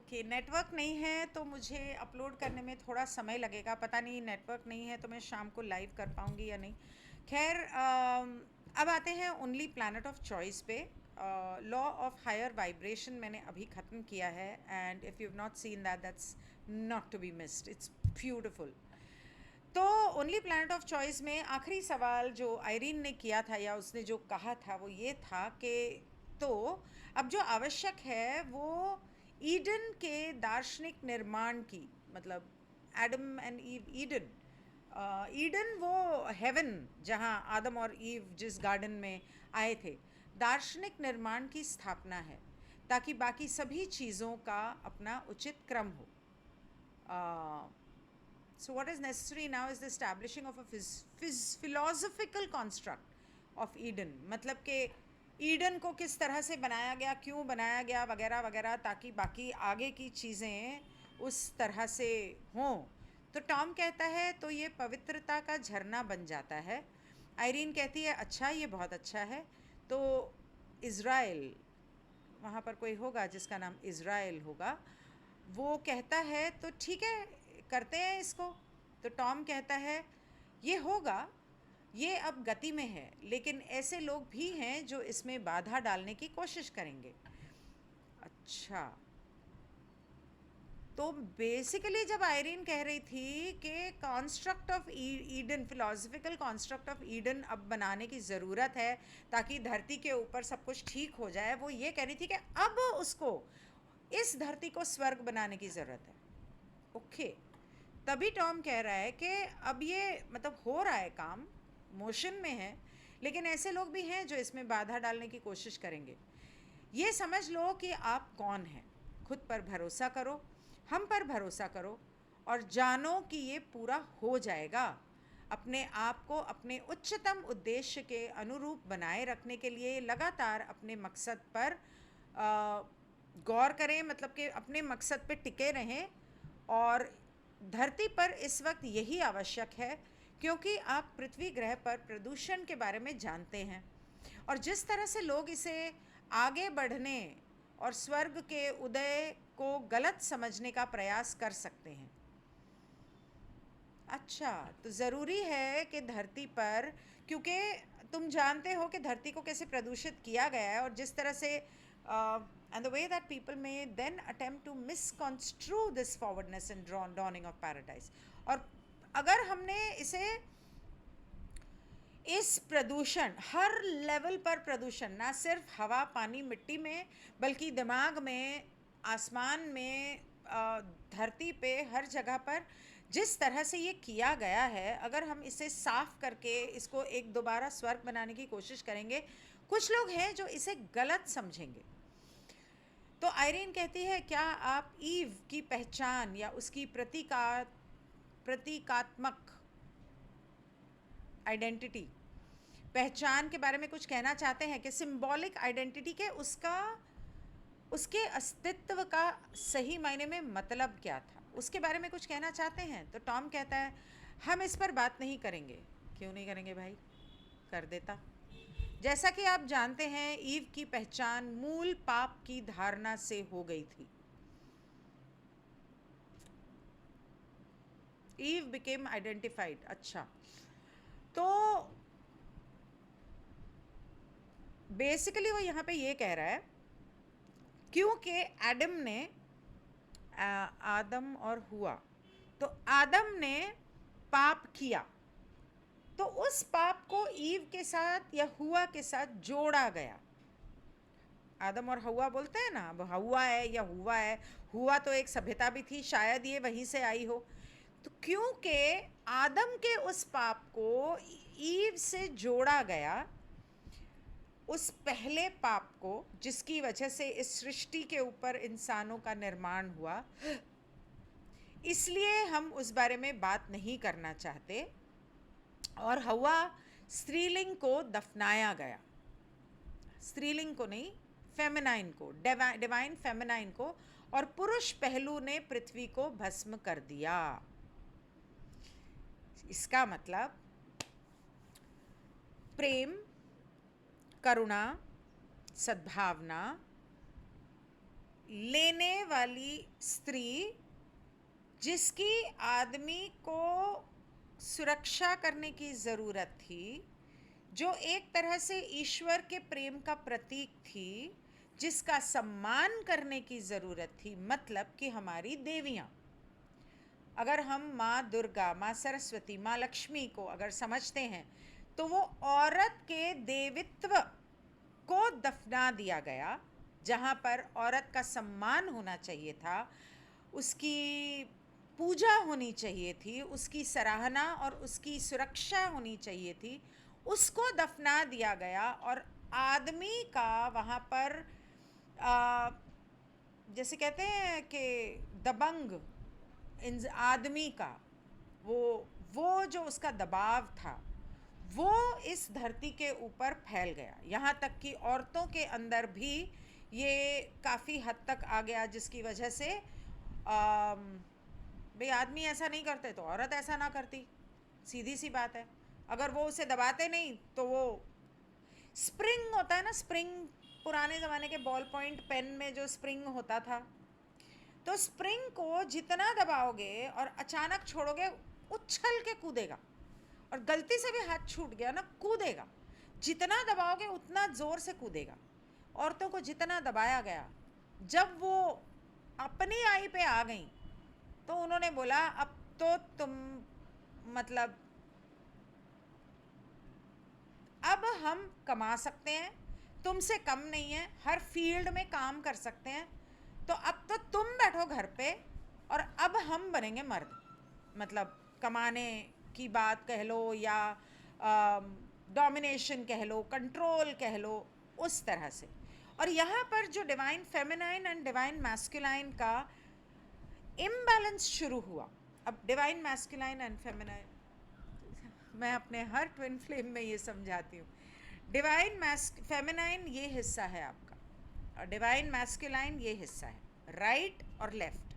Okay, network नहीं है तो मुझे अपलोड करने में थोड़ा समय लगेगा। पता नहीं नेटवर्क नहीं है तो मैं शाम को लाइव कर पाऊँगी या नहीं। खैर, अब आते हैं ओनली प्लैनेट ऑफ चॉइस पे। लॉ ऑफ हायर वाइब्रेशन मैंने अभी ख़त्म किया है, and if you have not seen that, that's not to be missed, it's beautiful. तो ओनली प्लैनेट ऑफ चॉइस में आखिरी सवाल जो आयरीन ने किया था, या उसने जो कहा था, वो ये था कि तो अब जो आवश्यक है वो ईडन के दार्शनिक निर्माण की, मतलब Adam and ewe, Eden, Eden वो हेवन जहाँ आदम और ईव जिस गार्डन में आए थे, दार्शनिक निर्माण की स्थापना है, ताकि बाकी सभी चीज़ों का अपना उचित क्रम हो। So what is necessary now is the establishing of a philosophical construct of Eden. मतलब कि ईडन को किस तरह से बनाया गया, क्यों बनाया गया, वगैरह वगैरह, ताकि बाकी आगे की चीज़ें उस तरह से हों। तो टॉम कहता है तो ये पवित्रता का झरना बन जाता है। आयरीन कहती है अच्छा, ये बहुत अच्छा है। तो इज़राइल, वहाँ पर कोई होगा जिसका नाम इज़राइल होगा, वो कहता है तो ठीक है, करते हैं इसको। तो टॉम कहता है ये होगा, ये अब गति में है, लेकिन ऐसे लोग भी हैं जो इसमें बाधा डालने की कोशिश करेंगे। अच्छा, तो बेसिकली जब आयरीन कह रही थी कि construct of Eden, philosophical construct of Eden अब बनाने की ज़रूरत है ताकि धरती के ऊपर सब कुछ ठीक हो जाए, वो ये कह रही थी कि अब उसको, इस धरती को स्वर्ग बनाने की ज़रूरत है। ओके, तभी टॉम कह रहा है कि अब ये मतलब हो रहा है, काम मोशन में है, लेकिन ऐसे लोग भी हैं जो इसमें बाधा डालने की कोशिश करेंगे। ये समझ लो कि आप कौन हैं, खुद पर भरोसा करो, हम पर भरोसा करो, और जानो कि ये पूरा हो जाएगा। अपने आप को अपने उच्चतम उद्देश्य के अनुरूप बनाए रखने के लिए लगातार अपने मकसद पर गौर करें, मतलब कि अपने मकसद पे टिके रहें। और धरती पर इस वक्त यही आवश्यक है, क्योंकि आप पृथ्वी ग्रह पर प्रदूषण के बारे में जानते हैं, और जिस तरह से लोग इसे आगे बढ़ने और स्वर्ग के उदय को गलत समझने का प्रयास कर सकते हैं। अच्छा, तो ज़रूरी है कि धरती पर, क्योंकि तुम जानते हो कि धरती को कैसे प्रदूषित किया गया है, और जिस तरह से and the way that people may then attempt to misconstrue this forwardness and donning of paradise. और अगर हमने इसे, इस प्रदूषण, हर लेवल पर प्रदूषण, ना सिर्फ हवा पानी मिट्टी में, बल्कि दिमाग में, आसमान में, धरती पे, हर जगह पर जिस तरह से ये किया गया है, अगर हम इसे साफ करके इसको एक दोबारा स्वर्ग बनाने की कोशिश करेंगे, कुछ लोग हैं जो इसे गलत समझेंगे। तो आयरीन कहती है क्या आप ईव की पहचान या उसकी प्रतीकात्मक आइडेंटिटी, पहचान के बारे में कुछ कहना चाहते हैं, कि सिंबॉलिक आइडेंटिटी के उसके अस्तित्व का सही मायने में मतलब क्या था, उसके बारे में कुछ कहना चाहते हैं? तो टॉम कहता है हम इस पर बात नहीं करेंगे। क्यों नहीं करेंगे भाई, कर देता। जैसा कि आप जानते हैं, ईव की पहचान मूल पाप की धारणा से हो गई थी। Eve became identified. अच्छा, तो बेसिकली वो यहाँ पे ये कह रहा है, क्योंकि एडम ने, आदम और हुआ, तो आदम ने पाप किया, तो उस पाप को ईव के साथ या हुआ के साथ जोड़ा गया। आदम और हवा बोलते हैं ना, अब हवा है या हुआ है, हुआ तो एक सभ्यता भी थी, शायद ये वहीं से आई हो। तो क्योंकि आदम के उस पाप को ईव से जोड़ा गया, उस पहले पाप को, जिसकी वजह से इस सृष्टि के ऊपर इंसानों का निर्माण हुआ, इसलिए हम उस बारे में बात नहीं करना चाहते। और हवा, स्त्रीलिंग को दफनाया गया, स्त्रीलिंग को नहीं, फेमिनाइन को, डिवाइन फेमिनाइन को, और पुरुष पहलू ने पृथ्वी को भस्म कर दिया। इसका मतलब प्रेम, करुणा, सद्भावना, लेने वाली स्त्री जिसकी आदमी को सुरक्षा करने की ज़रूरत थी, जो एक तरह से ईश्वर के प्रेम का प्रतीक थी, जिसका सम्मान करने की ज़रूरत थी, मतलब कि हमारी देवियाँ। अगर हम माँ दुर्गा, माँ सरस्वती, माँ लक्ष्मी को अगर समझते हैं तो वो औरत के देवित्व को दफना दिया गया, जहाँ पर औरत का सम्मान होना चाहिए था, उसकी पूजा होनी चाहिए थी, उसकी सराहना और उसकी सुरक्षा होनी चाहिए थी, उसको दफना दिया गया। और आदमी का वहाँ पर आ, जैसे कहते हैं कि दबंग आदमी का वो जो उसका दबाव था वो इस धरती के ऊपर फैल गया, यहाँ तक कि औरतों के अंदर भी ये काफ़ी हद तक आ गया, जिसकी वजह से भाई आदमी ऐसा नहीं करते तो औरत ऐसा ना करती, सीधी सी बात है। अगर वो उसे दबाते नहीं तो वो स्प्रिंग होता है ना, स्प्रिंग, पुराने ज़माने के बॉल पॉइंट पेन में जो स्प्रिंग होता था, तो स्प्रिंग को जितना दबाओगे और अचानक छोड़ोगे उछल के कूदेगा, और गलती से भी हाथ छूट गया ना, कूदेगा। जितना दबाओगे उतना ज़ोर से कूदेगा। औरतों को जितना दबाया गया, जब वो अपनी आई पे आ गई तो उन्होंने बोला अब तो तुम मतलब अब हम कमा सकते हैं, तुमसे कम नहीं है, हर फील्ड में काम कर सकते हैं, तो अब तो तुम बैठो घर पे और अब हम बनेंगे मर्द। मतलब कमाने की बात कह लो या डोमिनेशन कह लो, कंट्रोल कह लो, उस तरह से। और यहाँ पर जो divine feminine and divine masculine का इम्बैलेंस शुरू हुआ। अब डिवाइन मैस्कुलाइन एंड फेमिनाइन, मैं अपने हर ट्विन फ्लेम में ये समझाती हूँ। डिवाइन फेमिनाइन ये हिस्सा है आपका, और डिवाइन मैस्कुलाइन ये हिस्सा है, राइट और लेफ्ट।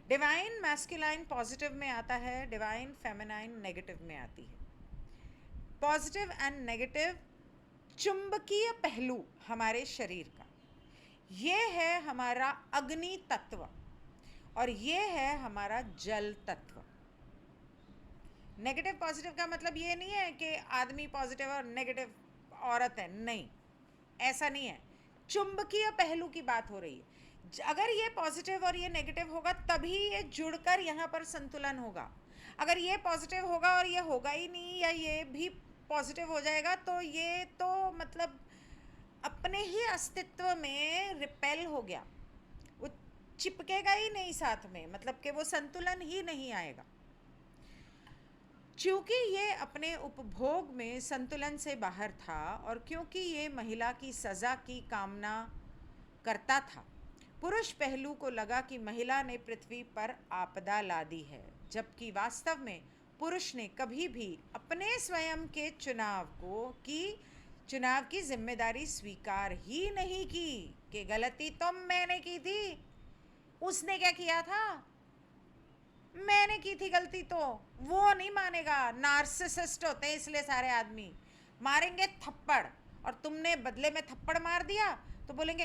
डिवाइन मैस्कुलाइन पॉजिटिव में आता है, डिवाइन फेमिनाइन नेगेटिव में आती है। पॉजिटिव एंड नेगेटिव चुंबकीय पहलू हमारे शरीर का, ये है हमारा अग्नि तत्व और ये है हमारा जल तत्व। नेगेटिव पॉजिटिव का मतलब ये नहीं है कि आदमी पॉजिटिव और नेगेटिव औरत है, नहीं, ऐसा नहीं है। चुंबकीय पहलू की बात हो रही है। अगर ये पॉजिटिव और ये नेगेटिव होगा तभी ये जुड़कर यहाँ पर संतुलन होगा। अगर ये पॉजिटिव होगा और ये होगा ही नहीं, या ये भी पॉजिटिव हो जाएगा, तो ये तो मतलब अपने ही अस्तित्व में रिपेल हो गया, वो चिपकेगा ही नहीं साथ में, मतलब कि वो संतुलन ही नहीं आएगा। क्योंकि ये अपने उपभोग में संतुलन से बाहर था और क्योंकि ये महिला की सज़ा की कामना करता था, पुरुष पहलू को लगा कि महिला ने पृथ्वी पर आपदा ला दी है, जबकि वास्तव में पुरुष ने कभी भी अपने स्वयं के चुनाव की जिम्मेदारी स्वीकार ही नहीं की कि गलती तो मैंने की थी। उसने क्या किया था? मैंने की थी गलती, तो वो नहीं मानेगा। नार्सिसिस्ट होते हैं इसलिए सारे आदमी, मारेंगे थप्पड़ और तुमने बदले में थप्पड़ मार दिया तो बोलेंगे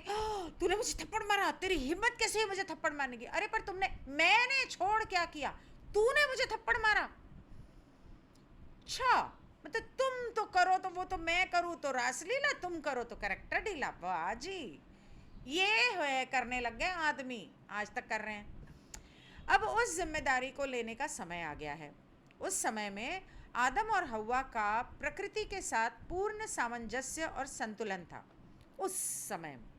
तूने मुझे थप्पड़ मारा, तेरी हिम्मत कैसे है मुझे थप्पड़ मारने की? अरे पर मैंने छोड़ क्या किया, तूने मुझे थप्पड़ मारा। अच्छा, मतलब तुम तो करो तो वो तो मैं करूँ तो रासलीला, तुम करो तो कैरेक्टर ढीला। वाह जी, ये है करने लग गए आदमी, आज तक कर रहे हैं। अब उस जिम्मेदारी को लेने का समय आ गया है। उस समय में आदम और हव्वा का प्रकृति के साथ पूर्ण सामंजस्य और संतुलन था। उस समय में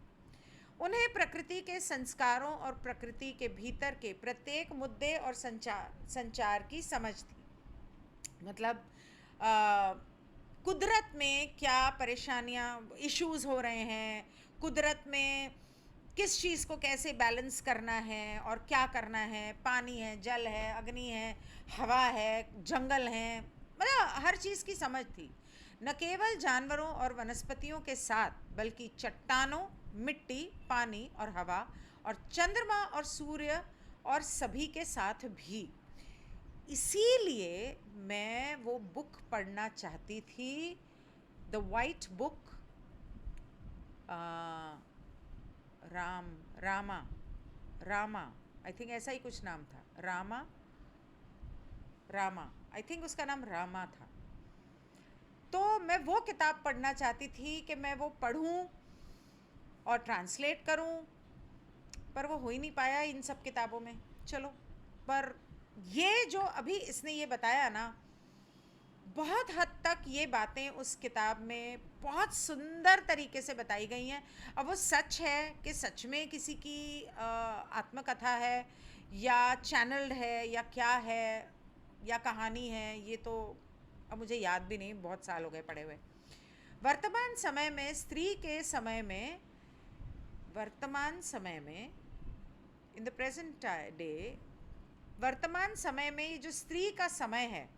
उन्हें प्रकृति के संस्कारों और प्रकृति के भीतर के प्रत्येक मुद्दे और संचार की समझ थी। मतलब कुदरत में क्या परेशानियां, इश्यूज़ हो रहे हैं, कुदरत में किस चीज़ को कैसे बैलेंस करना है और क्या करना है, पानी है, जल है, अग्नि है, हवा है, जंगल है, मतलब हर चीज़ की समझ थी। न केवल जानवरों और वनस्पतियों के साथ बल्कि चट्टानों, मिट्टी, पानी और हवा और चंद्रमा और सूर्य और सभी के साथ भी। इसीलिए मैं वो बुक पढ़ना चाहती थी, the white book, Rama Rama, I think ऐसा ही कुछ नाम था, रामा, रामा, आई थिंक उसका नाम रामा था। तो मैं वो किताब पढ़ना चाहती थी कि मैं वो पढ़ूं और ट्रांसलेट करूं, पर वो हो ही नहीं पाया इन सब किताबों में। चलो, पर ये जो अभी इसने ये बताया ना, बहुत हद तक ये बातें उस किताब में बहुत सुंदर तरीके से बताई गई हैं। अब वो सच है कि सच में किसी की आत्मकथा है या चैनल्ड है या क्या है या कहानी है, ये तो अब मुझे याद भी नहीं, बहुत साल हो गए पढ़े हुए। वर्तमान समय में स्त्री के समय में, वर्तमान समय में, इन द प्रेजेंट डे, वर्तमान समय में ये जो स्त्री का समय है,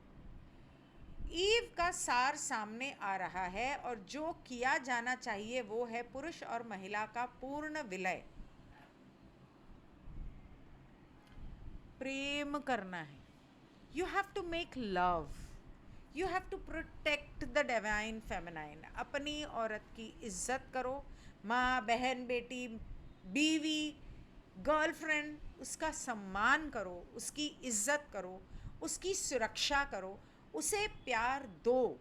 ईव का सार सामने आ रहा है, और जो किया जाना चाहिए वो है पुरुष और महिला का पूर्ण विलय। प्रेम करना है, you have to make love, you have to protect the divine feminine. अपनी औरत की इज्जत करो, माँ, बहन, बेटी, बीवी, गर्लफ्रेंड, उसका सम्मान करो, उसकी इज्जत करो, उसकी सुरक्षा करो, उसे प्यार दो,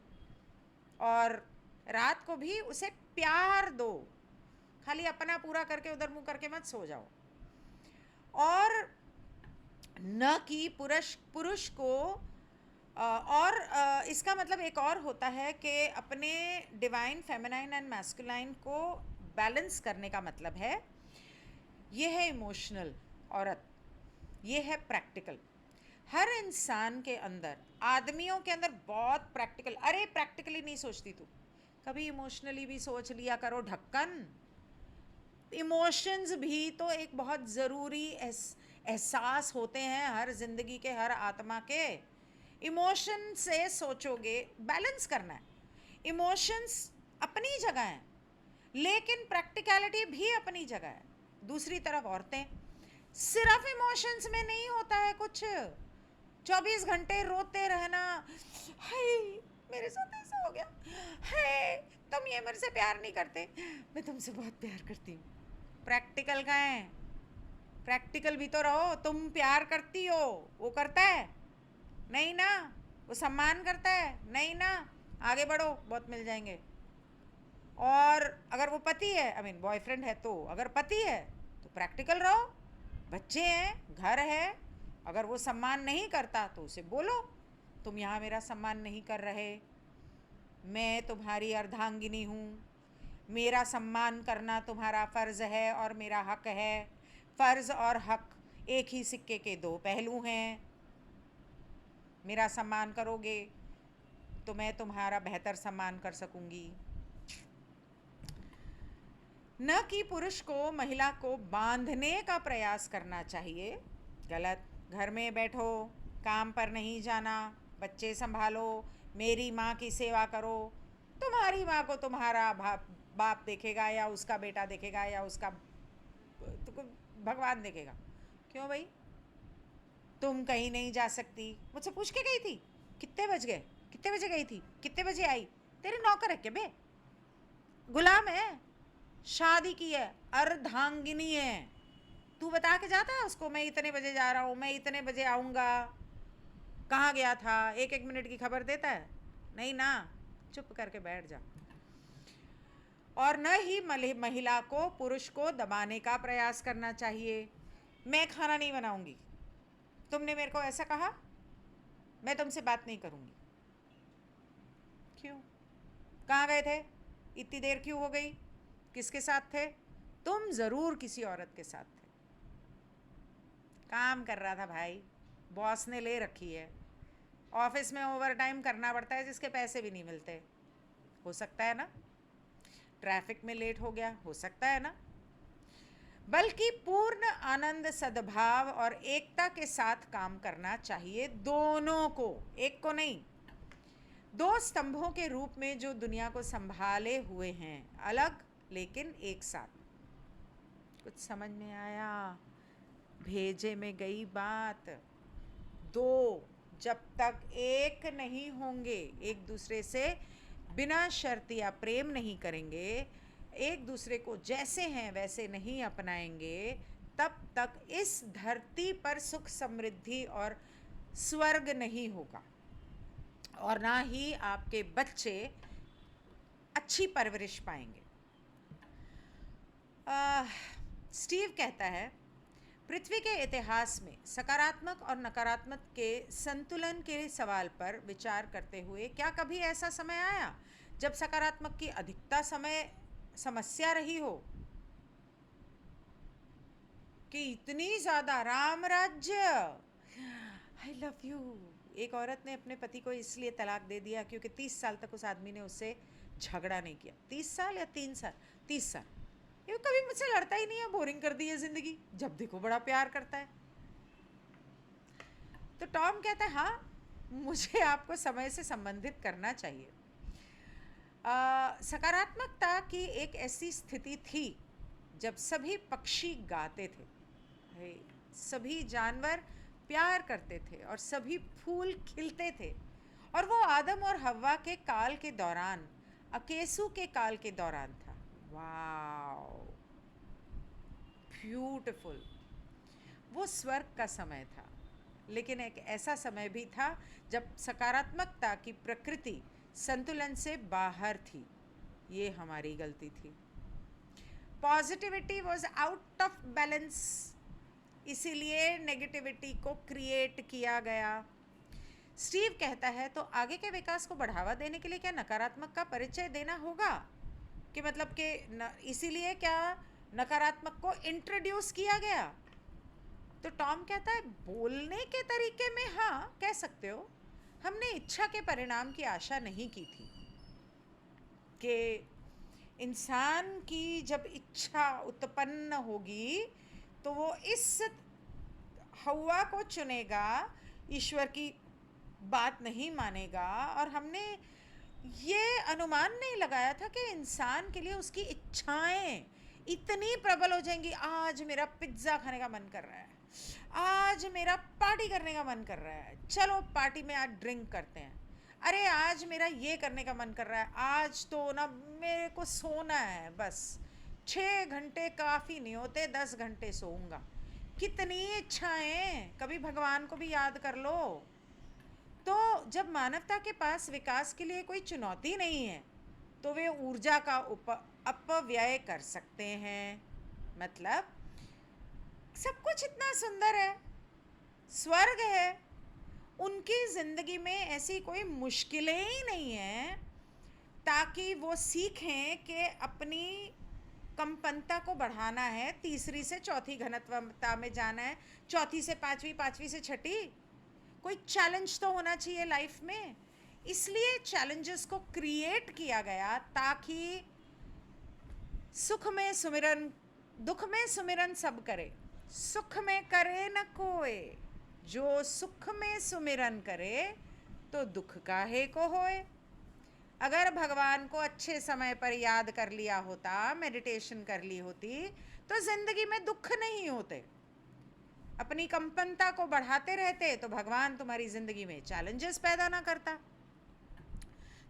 और रात को भी उसे प्यार दो। खाली अपना पूरा करके उधर मुंह करके मत सो जाओ। और न कि पुरुष को और इसका मतलब एक और होता है कि अपने डिवाइन फेमिनाइन एंड मैस्कुलाइन को बैलेंस करने का मतलब है, ये है इमोशनल औरत, ये है प्रैक्टिकल। हर इंसान के अंदर, आदमियों के अंदर बहुत प्रैक्टिकल, अरे प्रैक्टिकली नहीं सोचती तू, कभी इमोशनली भी सोच लिया करो ढक्कन। इमोशंस भी तो एक बहुत ज़रूरी एहसास होते हैं हर जिंदगी के, हर आत्मा के। इमोशन से सोचोगे, बैलेंस करना है। इमोशंस अपनी जगह हैं, लेकिन प्रैक्टिकलिटी भी अपनी जगह है। दूसरी तरफ औरतें, सिर्फ इमोशंस में नहीं होता है कुछ। 24 घंटे रोते रहना, हाय मेरे साथ ऐसा हो गया, हाय तुम ये मेरे से प्यार नहीं करते, मैं तुमसे बहुत प्यार करती हूँ। प्रैक्टिकल का है, प्रैक्टिकल भी तो रहो। तुम प्यार करती हो, वो करता है नहीं ना, वो सम्मान करता है नहीं ना, आगे बढ़ो, बहुत मिल जाएंगे। और अगर वो पति है, आई मीन बॉयफ्रेंड है, तो अगर पति है तो प्रैक्टिकल रहो, बच्चे हैं, घर है, अगर वो सम्मान नहीं करता तो उसे बोलो, तुम यहाँ मेरा सम्मान नहीं कर रहे, मैं तुम्हारी अर्धांगिनी हूँ, मेरा सम्मान करना तुम्हारा फ़र्ज़ है और मेरा हक है। फ़र्ज़ और हक एक ही सिक्के के दो पहलू हैं। मेरा सम्मान करोगे तो मैं तुम्हारा बेहतर सम्मान कर सकूँगी। न कि पुरुष को महिला को बांधने का प्रयास करना चाहिए, गलत। घर में बैठो, काम पर नहीं जाना, बच्चे संभालो, मेरी माँ की सेवा करो। तुम्हारी माँ को तुम्हारा बाप देखेगा या उसका बेटा देखेगा या उसका भगवान देखेगा। क्यों भाई, तुम कहीं नहीं जा सकती? मुझसे पूछ के गई थी कितने बज गए, कितने बजे गई थी, कितने बजे आई? तेरे नौकर है क्या बे? गुलाम है, शादी की है, अर्धांगिनी है। तू बता के जाता है उसको, मैं इतने बजे जा रहा हूँ, मैं इतने बजे आऊँगा, कहाँ गया था, एक एक मिनट की खबर देता है? नहीं ना, चुप करके बैठ जा। और न ही महिला को पुरुष को दबाने का प्रयास करना चाहिए। मैं खाना नहीं बनाऊंगी, तुमने मेरे को ऐसा कहा, मैं तुमसे बात नहीं करूंगी। क्यों? कहाँ गए थे, इतनी देर क्यों हो गई, किसके साथ थे? तुम ज़रूर किसी औरत के साथ थे, काम कर रहा था भाई, बॉस ने ले रखी है, ऑफिस में ओवर टाइम करना पड़ता है जिसके पैसे भी नहीं मिलते। हो सकता है ना, ट्रैफिक में लेट हो गया, हो सकता है ना। बल्कि पूर्ण आनंद, सद्भाव और एकता के साथ काम करना चाहिए दोनों को, एक को नहीं। दो स्तंभों के रूप में जो दुनिया को संभाले हुए हैं, अलग लेकिन एक साथ। कुछ समझ में आया? भेजे में गई बात। दो जब तक एक नहीं होंगे, एक दूसरे से बिना शर्त या प्रेम नहीं करेंगे, एक दूसरे को जैसे हैं वैसे नहीं अपनाएंगे, तब तक इस धरती पर सुख समृद्धि और स्वर्ग नहीं होगा, और ना ही आपके बच्चे अच्छी परवरिश पाएंगे। स्टीव कहता है, पृथ्वी के इतिहास में सकारात्मक और नकारात्मक के संतुलन के सवाल पर विचार करते हुए क्या कभी ऐसा समय आया जब सकारात्मक की अधिकता समस्या रही हो कि इतनी ज़्यादा राम राज्य, आई लव यू। एक औरत ने अपने पति को इसलिए तलाक दे दिया क्योंकि 30 साल तक उस आदमी ने उससे झगड़ा नहीं किया। 30 साल या 3 साल? 30 साल। ये कभी मुझसे लड़ता ही नहीं है, बोरिंग कर दी है ज़िंदगी, जब देखो बड़ा प्यार करता है। तो टॉम कहता है, हाँ, मुझे आपको समय से संबंधित करना चाहिए। सकारात्मकता की एक ऐसी स्थिति थी जब सभी पक्षी गाते थे, सभी जानवर प्यार करते थे और सभी फूल खिलते थे, और वो आदम और हव्वा के काल के दौरान, अकेसु के काल के दौरान था। Wow, beautiful. वो स्वर्ग का समय था, लेकिन एक ऐसा समय भी था जब सकारात्मकता की प्रकृति संतुलन से बाहर थी। ये हमारी गलती थी। Positivity was out of balance, इसीलिए नेगेटिविटी को क्रिएट किया गया। स्टीव कहता है, तो आगे के विकास को बढ़ावा देने के लिए क्या नकारात्मक का परिचय देना होगा? कि मतलब कि इसीलिए क्या नकारात्मक को इंट्रोड्यूस किया गया? तो टॉम कहता है, बोलने के तरीके में हाँ कह सकते हो। हमने इच्छा के परिणाम की आशा नहीं की थी कि इंसान की जब इच्छा उत्पन्न होगी तो वो इस हवा को चुनेगा, ईश्वर की बात नहीं मानेगा। और हमने ये अनुमान नहीं लगाया था कि इंसान के लिए उसकी इच्छाएं इतनी प्रबल हो जाएंगी। आज मेरा पिज्ज़ा खाने का मन कर रहा है, आज मेरा पार्टी करने का मन कर रहा है, चलो पार्टी में आज ड्रिंक करते हैं। अरे आज मेरा ये करने का मन कर रहा है, आज तो ना मेरे को सोना है, बस 6 घंटे काफ़ी नहीं होते, 10 घंटे सोऊंगा। कितनी इच्छाएं, कभी भगवान को भी याद कर लो। तो जब मानवता के पास विकास के लिए कोई चुनौती नहीं है तो वे ऊर्जा का अपव्यय कर सकते हैं। मतलब सब कुछ इतना सुंदर है, स्वर्ग है, उनकी ज़िंदगी में ऐसी कोई मुश्किलें ही नहीं हैं ताकि वो सीखें कि अपनी कंपनता को बढ़ाना है, तीसरी से चौथी घनत्वता में जाना है, चौथी से पांचवी, पांचवी से छठी। कोई चैलेंज तो होना चाहिए लाइफ में, इसलिए चैलेंजेस को क्रिएट किया गया ताकि सुख में सुमिरन, दुख में सुमिरन सब करे, सुख में करे न कोई, जो सुख में सुमिरन करे तो दुख काहे को होए। अगर भगवान को अच्छे समय पर याद कर लिया होता, मेडिटेशन कर ली होती, तो जिंदगी में दुख नहीं होते। अपनी कंपनता को बढ़ाते रहते तो भगवान तुम्हारी जिंदगी में चैलेंजेस पैदा ना करता।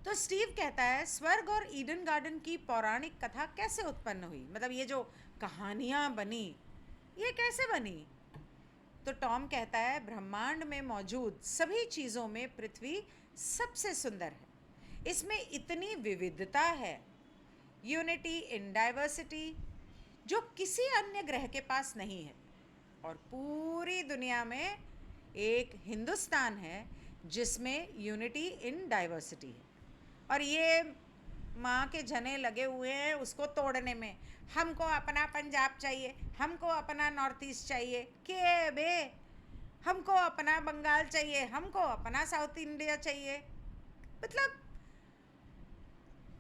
तो स्टीव कहता है, स्वर्ग और ईडन गार्डन की पौराणिक कथा कैसे उत्पन्न हुई? मतलब ये जो कहानियाँ बनी, ये कैसे बनी? तो टॉम कहता है, ब्रह्मांड में मौजूद सभी चीज़ों में पृथ्वी सबसे सुंदर है। इसमें इतनी विविधता है, यूनिटी इन डाइवर्सिटी, जो किसी अन्य ग्रह के पास नहीं है। और पूरी दुनिया में एक हिंदुस्तान है जिसमें यूनिटी इन डाइवर्सिटी है। और ये माँ के जने लगे हुए हैं उसको तोड़ने में। हमको अपना पंजाब चाहिए, हमको अपना नॉर्थ ईस्ट चाहिए, के बे हमको अपना बंगाल चाहिए, हमको अपना साउथ इंडिया चाहिए। मतलब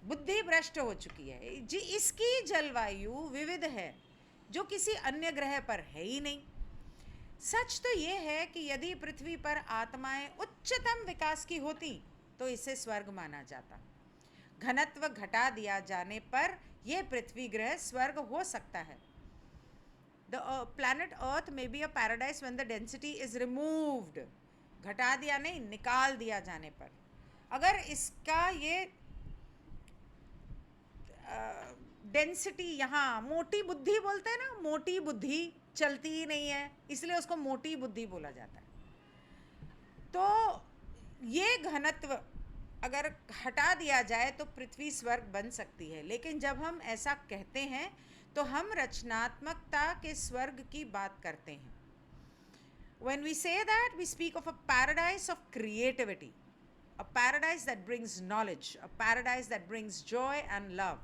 बुद्धि भ्रष्ट हो चुकी है जी। इसकी जलवायु विविध है जो किसी अन्य ग्रह पर है ही नहीं। सच तो ये है कि यदि पृथ्वी पर आत्माएं उच्चतम विकास की होती तो इसे स्वर्ग माना जाता। घनत्व घटा दिया जाने पर यह पृथ्वी ग्रह स्वर्ग हो सकता है। The planet earth may be a paradise when the density is removed. घटा दिया नहीं, निकाल दिया जाने पर। अगर इसका ये डेंसिटी, यहाँ मोटी बुद्धि बोलते हैं ना, मोटी बुद्धि चलती ही नहीं है, इसलिए उसको मोटी बुद्धि बोला जाता है। तो ये घनत्व अगर हटा दिया जाए तो पृथ्वी स्वर्ग बन सकती है। लेकिन जब हम ऐसा कहते हैं तो हम रचनात्मकता के स्वर्ग की बात करते हैं। When we say that, we speak of a paradise of creativity, a paradise that brings knowledge, a paradise that brings joy and love.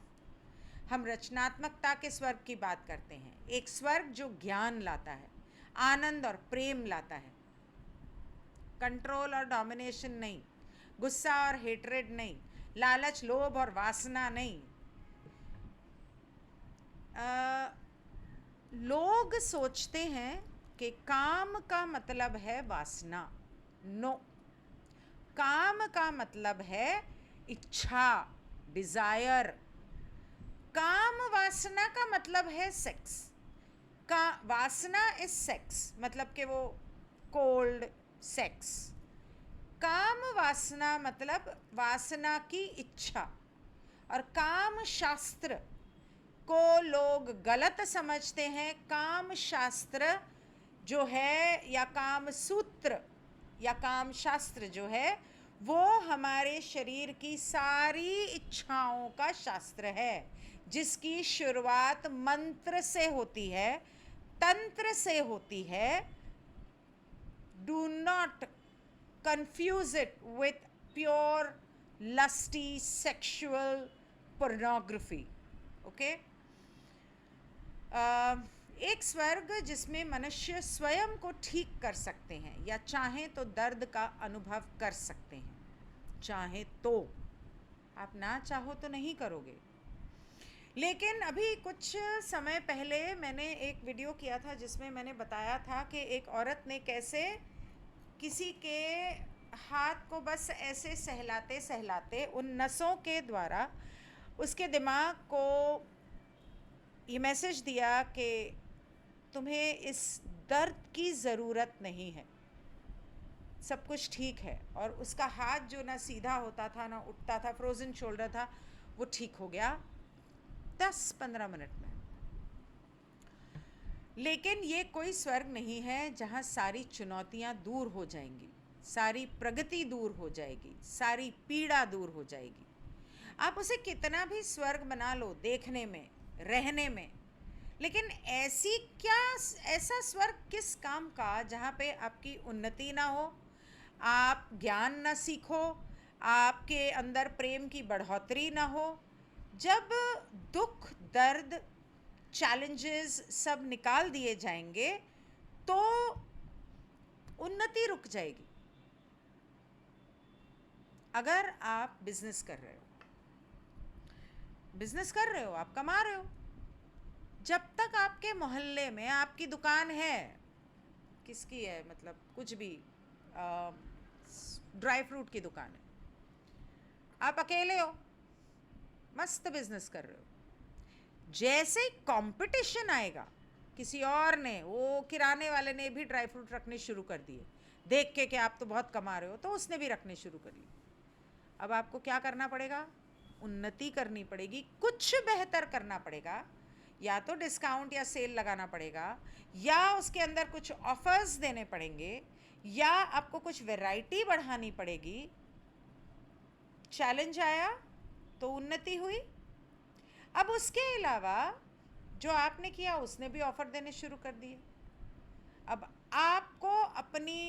हम रचनात्मकता के स्वर्ग की बात करते हैं, एक स्वर्ग जो ज्ञान लाता है, आनंद और प्रेम लाता है, कंट्रोल और डोमिनेशन नहीं, गुस्सा और हेट्रेड नहीं, लालच, लोभ और वासना नहीं। लोग सोचते हैं कि काम का मतलब है वासना। नो, काम का मतलब है इच्छा, डिजायर। काम वासना का मतलब है सेक्स। का वासना इज सेक्स, मतलब कि वो कोल्ड सेक्स। काम वासना मतलब वासना की इच्छा। और काम शास्त्र को लोग गलत समझते हैं। काम शास्त्र जो है या काम सूत्र या काम शास्त्र जो है वो हमारे शरीर की सारी इच्छाओं का शास्त्र है, जिसकी शुरुआत मंत्र से होती है, तंत्र से होती है। Do not confuse it with pure lusty sexual pornography. Okay? एक स्वर्ग जिसमें मनुष्य स्वयं को ठीक कर सकते हैं या चाहें तो दर्द का अनुभव कर सकते हैं। चाहे तो, आप ना चाहो तो नहीं करोगे। लेकिन अभी कुछ समय पहले मैंने एक वीडियो किया था जिसमें मैंने बताया था कि एक औरत ने कैसे किसी के हाथ को बस ऐसे सहलाते सहलाते उन नसों के द्वारा उसके दिमाग को ये मैसेज दिया कि तुम्हें इस दर्द की ज़रूरत नहीं है, सब कुछ ठीक है। और उसका हाथ जो ना सीधा होता था ना उठता था, फ्रोज़न शोल्डर था, वो ठीक हो गया 10-15 मिनट में। लेकिन ये कोई स्वर्ग नहीं है जहाँ सारी चुनौतियाँ दूर हो जाएंगी, सारी प्रगति दूर हो जाएगी, सारी पीड़ा दूर हो जाएगी। आप उसे कितना भी स्वर्ग बना लो देखने में, रहने में, लेकिन ऐसा स्वर्ग किस काम का जहाँ पे आपकी उन्नति ना हो, आप ज्ञान ना सीखो, आपके अंदर प्रेम की बढ़ोतरी ना हो। जब दुख, दर्द, चैलेंजेस सब निकाल दिए जाएंगे तो उन्नति रुक जाएगी। अगर आप बिजनेस कर रहे हो, आप कमा रहे हो, जब तक आपके मोहल्ले में आपकी दुकान है, किसकी है, मतलब कुछ भी, ड्राई फ्रूट की दुकान है, आप अकेले हो, मस्त बिजनेस कर रहे हो। जैसे ही कंपटीशन आएगा, किसी और ने, वो किराने वाले ने भी ड्राई फ्रूट रखने शुरू कर दिए, देख के कि आप तो बहुत कमा रहे हो, तो उसने भी रखने शुरू कर लिए। अब आपको क्या करना पड़ेगा? उन्नति करनी पड़ेगी, कुछ बेहतर करना पड़ेगा। या तो डिस्काउंट या सेल लगाना पड़ेगा, या उसके अंदर कुछ ऑफर्स देने पड़ेंगे, या आपको कुछ वैरायटी बढ़ानी पड़ेगी। चैलेंज आया तो उन्नति हुई। अब उसके अलावा जो आपने किया उसने भी ऑफर देने शुरू कर दिए। अब आपको अपनी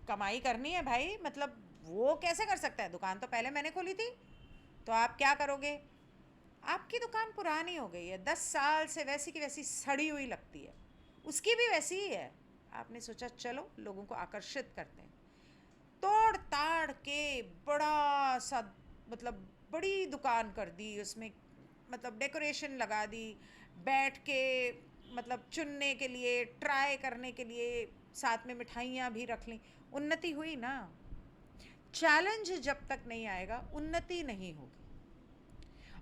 कमाई करनी है भाई, मतलब वो कैसे कर सकता है? दुकान तो पहले मैंने खोली थी, तो आप क्या करोगे? आपकी दुकान पुरानी हो गई है, 10 साल से वैसी की वैसी सड़ी हुई लगती है, उसकी भी वैसी ही है। आपने सोचा चलो लोगों को आकर्षित करते हैं, तोड़ ताड़ के बड़ा सा, मतलब बड़ी दुकान कर दी, उसमें मतलब डेकोरेशन लगा दी, बैठ के मतलब चुनने के लिए, ट्राई करने के लिए, साथ में मिठाइयाँ भी रख ली। उन्नति हुई ना? चैलेंज जब तक नहीं आएगा उन्नति नहीं होगी।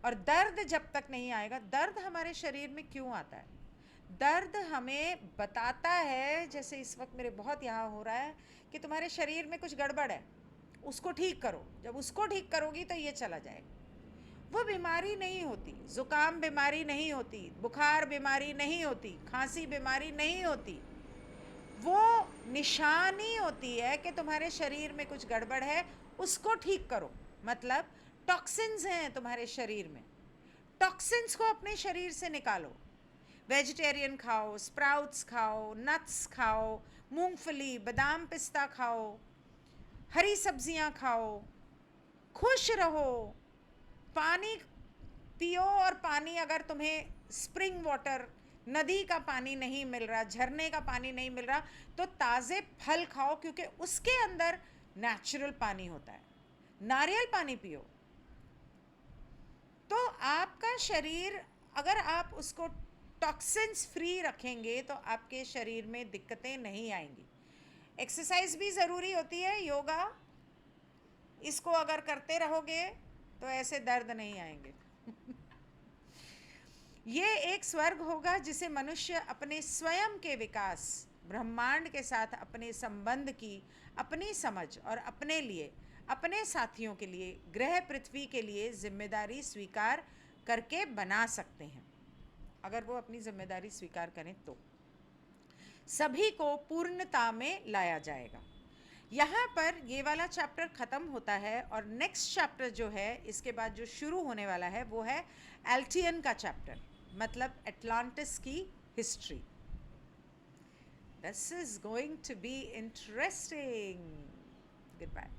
और दर्द जब तक नहीं आएगा, दर्द हमारे शरीर में क्यों आता है? दर्द हमें बताता है, जैसे इस वक्त मेरे बहुत यहाँ हो रहा है कि तुम्हारे शरीर में कुछ गड़बड़ है, उसको ठीक करो। जब उसको ठीक करोगी तो ये चला जाएगा। वो बीमारी नहीं होती, ज़ुकाम बीमारी नहीं होती, बुखार बीमारी नहीं होती, खांसी बीमारी नहीं होती। वो निशानी होती है कि तुम्हारे शरीर में कुछ गड़बड़ है, उसको ठीक करो। मतलब टॉक्सिन्स हैं तुम्हारे शरीर में, टॉक्सिन्स को अपने शरीर से निकालो। वेजिटेरियन खाओ, स्प्राउट्स खाओ, नट्स खाओ, मूंगफली, बादाम, पिस्ता खाओ, हरी सब्जियां खाओ, खुश रहो, पानी पियो। और पानी अगर तुम्हें स्प्रिंग वाटर, नदी का पानी नहीं मिल रहा, झरने का पानी नहीं मिल रहा, तो ताज़े फल खाओ, क्योंकि उसके अंदर नेचुरल पानी होता है। नारियल पानी पियो। तो आपका शरीर, अगर आप उसको टॉक्सिन्स फ्री रखेंगे तो आपके शरीर में दिक्कतें नहीं आएंगी। एक्सरसाइज भी ज़रूरी होती है, योगा, इसको अगर करते रहोगे तो ऐसे दर्द नहीं आएंगे। ये एक स्वर्ग होगा जिसे मनुष्य अपने स्वयं के विकास, ब्रह्मांड के साथ अपने संबंध की, अपनी समझ और अपने लिए, अपने साथियों के लिए, ग्रह पृथ्वी के लिए जिम्मेदारी स्वीकार करके बना सकते हैं। अगर वो अपनी जिम्मेदारी स्वीकार करें तो सभी को पूर्णता में लाया जाएगा। यहाँ पर ये वाला चैप्टर ख़त्म होता है और नेक्स्ट चैप्टर जो है इसके बाद जो शुरू होने वाला है वो है एल्टियन का चैप्टर, मतलब एटलांटिस की history. This is going to be interesting. Good bye.